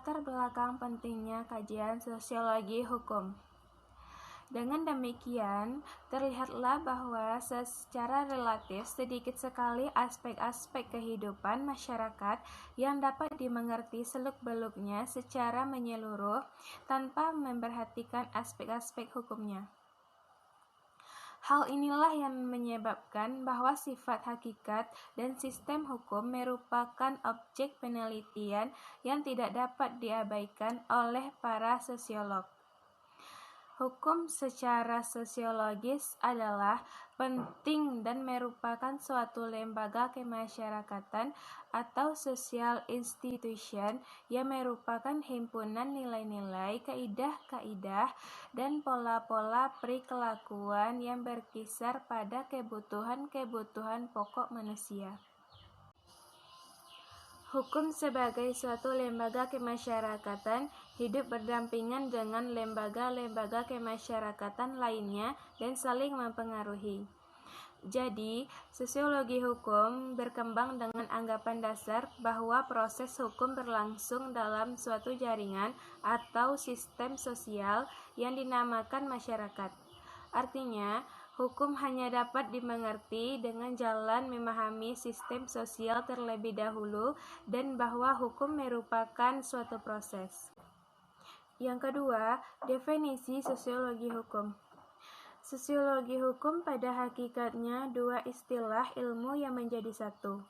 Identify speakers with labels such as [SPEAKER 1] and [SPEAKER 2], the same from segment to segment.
[SPEAKER 1] Latar belakang pentingnya kajian sosiologi hukum. Dengan demikian, terlihatlah bahwa secara relatif sedikit sekali aspek-aspek kehidupan masyarakat yang dapat dimengerti seluk-beluknya secara menyeluruh tanpa memperhatikan aspek-aspek hukumnya. Hal inilah yang menyebabkan bahwa sifat hakikat dan sistem hukum merupakan objek penelitian yang tidak dapat diabaikan oleh para sosiolog. Hukum secara sosiologis adalah penting dan merupakan suatu lembaga kemasyarakatan atau social institution yang merupakan himpunan nilai-nilai, kaidah-kaidah, dan pola-pola perilakuan yang berkisar pada kebutuhan-kebutuhan pokok manusia. Hukum sebagai suatu lembaga kemasyarakatan hidup berdampingan dengan lembaga-lembaga kemasyarakatan lainnya dan saling mempengaruhi. Jadi, sosiologi hukum berkembang dengan anggapan dasar bahwa proses hukum berlangsung dalam suatu jaringan atau sistem sosial yang dinamakan masyarakat. Artinya, hukum hanya dapat dimengerti dengan jalan memahami sistem sosial terlebih dahulu dan bahwa hukum merupakan suatu proses. Yang kedua, definisi sosiologi hukum. Sosiologi hukum pada hakikatnya dua istilah ilmu yang menjadi satu,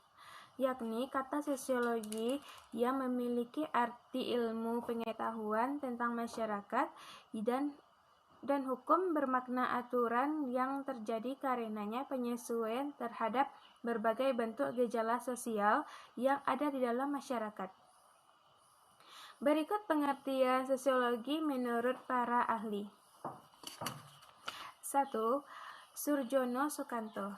[SPEAKER 1] yakni kata sosiologi yang memiliki arti ilmu pengetahuan tentang masyarakat dan hukum bermakna aturan yang terjadi karenanya penyesuaian terhadap berbagai bentuk gejala sosial yang ada di dalam masyarakat. Berikut pengertian sosiologi menurut para ahli. 1. Surjono Sukanto.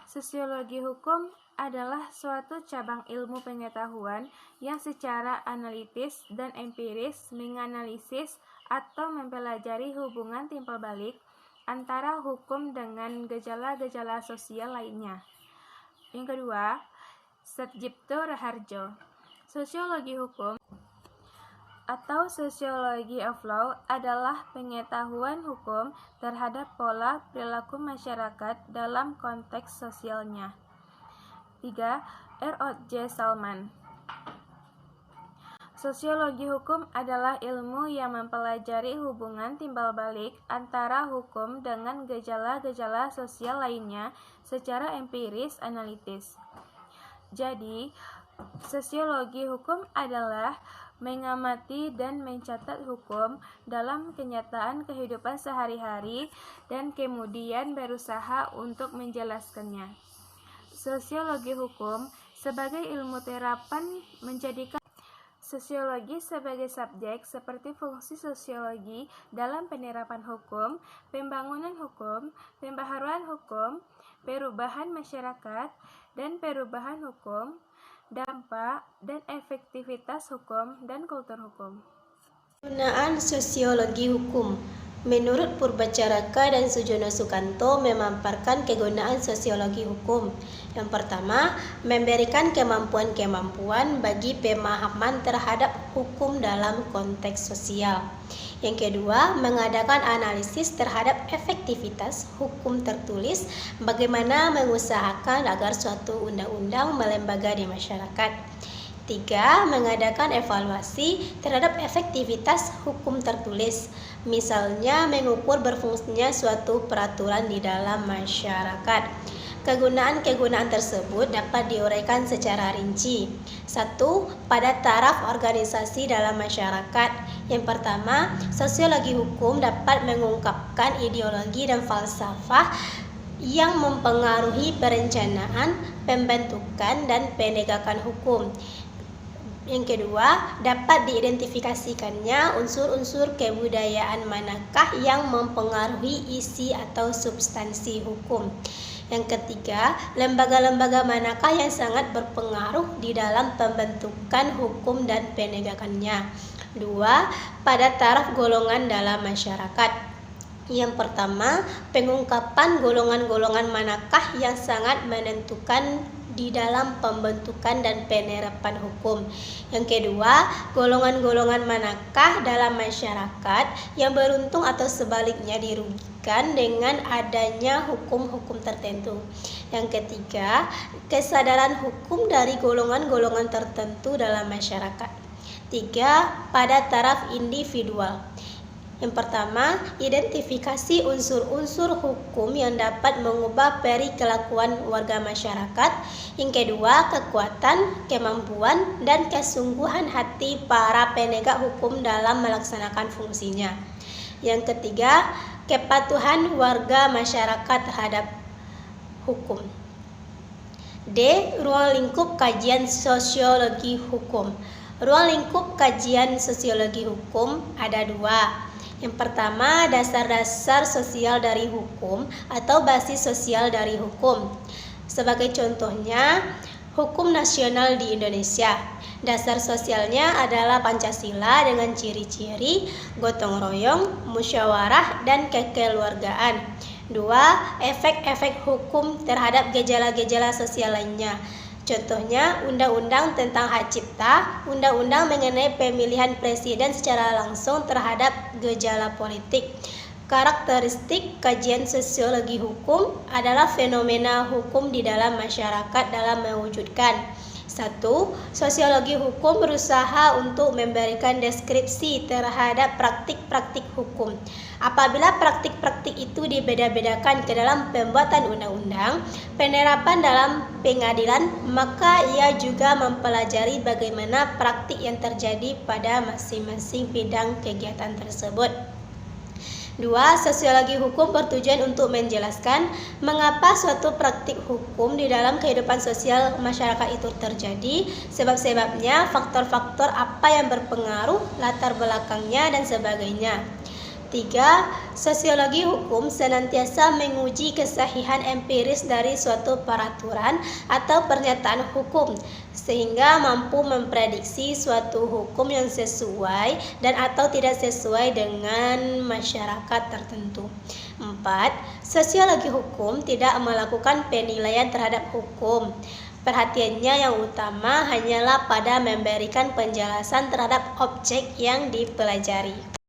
[SPEAKER 1] Sosiologi hukum adalah suatu cabang ilmu pengetahuan yang secara analitis dan empiris menganalisis atau mempelajari hubungan timbal balik antara hukum dengan gejala-gejala sosial lainnya. Yang kedua, Satjipto Raharjo. Sosiologi hukum atau sociology of law adalah pengetahuan hukum terhadap pola perilaku masyarakat dalam konteks sosialnya. 3. R.O.J. Salman. Sosiologi hukum adalah ilmu yang mempelajari hubungan timbal balik antara hukum dengan gejala-gejala sosial lainnya secara empiris analitis. Jadi, sosiologi hukum adalah mengamati dan mencatat hukum dalam kenyataan kehidupan sehari-hari dan kemudian berusaha untuk menjelaskannya. Sosiologi hukum sebagai ilmu terapan menjadikan sosiologi sebagai subjek seperti fungsi sosiologi dalam penerapan hukum, pembangunan hukum, pembaharuan hukum, perubahan masyarakat, dan perubahan hukum, dampak dan efektivitas hukum, dan kultur hukum.
[SPEAKER 2] Penggunaan sosiologi hukum. Menurut Purbacaraka dan Sujono Sukanto memaparkan kegunaan sosiologi hukum. Yang pertama, memberikan kemampuan-kemampuan bagi pemahaman terhadap hukum dalam konteks sosial. Yang kedua, mengadakan analisis terhadap efektivitas hukum tertulis, bagaimana mengusahakan agar suatu undang-undang melembaga di masyarakat. 3. Mengadakan evaluasi terhadap efektivitas hukum tertulis, misalnya mengukur berfungsinya suatu peraturan di dalam masyarakat. Kegunaan-kegunaan tersebut dapat diuraikan secara rinci. 1. Pada taraf organisasi dalam masyarakat. Yang pertama, sosiologi hukum dapat mengungkapkan ideologi dan falsafah yang mempengaruhi perencanaan, pembentukan, dan penegakan hukum. Yang kedua, dapat diidentifikasikannya unsur-unsur kebudayaan manakah yang mempengaruhi isi atau substansi hukum. Yang ketiga, lembaga-lembaga manakah yang sangat berpengaruh di dalam pembentukan hukum dan penegakannya. 2. Pada taraf golongan dalam masyarakat. Yang pertama, pengungkapan golongan-golongan manakah yang sangat menentukan di dalam pembentukan dan penerapan hukum. Yang kedua, golongan-golongan manakah dalam masyarakat yang beruntung atau sebaliknya dirugikan dengan adanya hukum-hukum tertentu. Yang ketiga, kesadaran hukum dari golongan-golongan tertentu dalam masyarakat. 3. Pada taraf individual. Yang pertama, identifikasi unsur-unsur hukum yang dapat mengubah perikelakuan warga masyarakat. Yang kedua, kekuatan, kemampuan, dan kesungguhan hati para penegak hukum dalam melaksanakan fungsinya. Yang ketiga, kepatuhan warga masyarakat terhadap hukum. D. Ruang lingkup kajian sosiologi hukum. Ruang lingkup kajian sosiologi hukum ada dua. Yang pertama, dasar-dasar sosial dari hukum atau basis sosial dari hukum. Sebagai contohnya, hukum nasional di Indonesia. Dasar sosialnya adalah Pancasila dengan ciri-ciri gotong royong, musyawarah, dan kekeluargaan. 2. Efek-efek hukum terhadap gejala-gejala sosial lainnya. Contohnya, Undang-Undang tentang Hak Cipta, Undang-Undang mengenai pemilihan presiden secara langsung terhadap gejala politik. Karakteristik kajian sosiologi hukum adalah fenomena hukum di dalam masyarakat dalam mewujudkan. 1. Sosiologi hukum berusaha untuk memberikan deskripsi terhadap praktik-praktik hukum. Apabila praktik-praktik itu dibeda-bedakan ke dalam pembuatan undang-undang, penerapan dalam pengadilan, maka ia juga mempelajari bagaimana praktik yang terjadi pada masing-masing bidang kegiatan tersebut. 2. Sosiologi hukum bertujuan untuk menjelaskan mengapa suatu praktik hukum di dalam kehidupan sosial masyarakat itu terjadi, sebab-sebabnya, faktor-faktor apa yang berpengaruh, latar belakangnya, dan sebagainya. 3. Sosiologi hukum senantiasa menguji kesahihan empiris dari suatu peraturan atau pernyataan hukum, sehingga mampu memprediksi suatu hukum yang sesuai dan atau tidak sesuai dengan masyarakat tertentu. 4. Sosiologi hukum tidak melakukan penilaian terhadap hukum. Perhatiannya yang utama hanyalah pada memberikan penjelasan terhadap objek yang dipelajari.